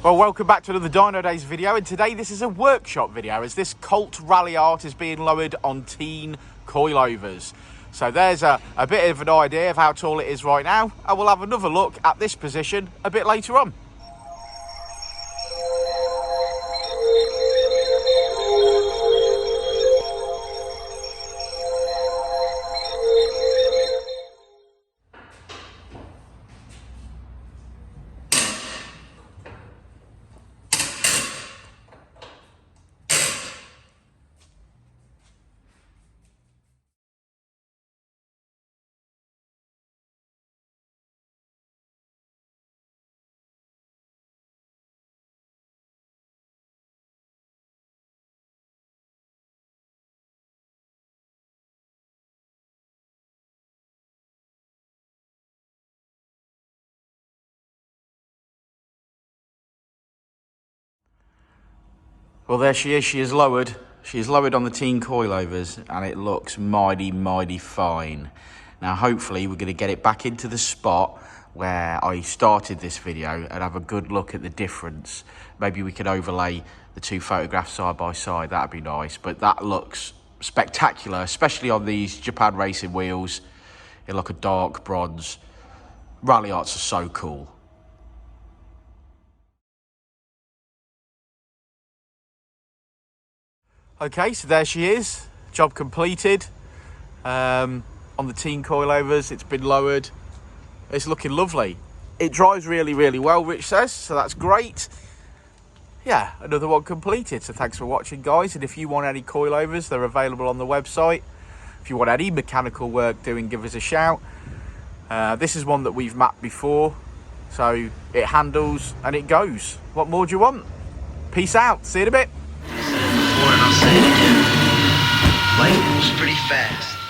Well, welcome back to another Dynodaze video, and today this is a workshop video as this Colt Ralliart is being lowered on Tein coilovers. So there's a bit of an idea of how tall it is right now, and we'll have another look at this position a bit later on. Well, there she is. She is lowered. She is lowered on the Tein coilovers, and it looks mighty fine. Now, hopefully, we're going to get it back into the spot where I started this video and have a good look at the difference. Maybe we could overlay the two photographs side by side. That'd be nice. But that looks spectacular, especially on these Japan racing wheels. It'll look a dark bronze. Ralliarts are so cool. Okay, so there she is, job completed. On the Tein coilovers, it's been lowered. It's looking lovely. It drives really well, Rich says, so that's great. Yeah, another one completed. So thanks for watching, guys. And if you want any coilovers, they're available on the website. If you want any mechanical work doing, give us a shout. This is one that we've mapped before, so it handles and it goes. What more do you want? Peace out. See you in a bit. And I'll say it again. Life moves pretty fast.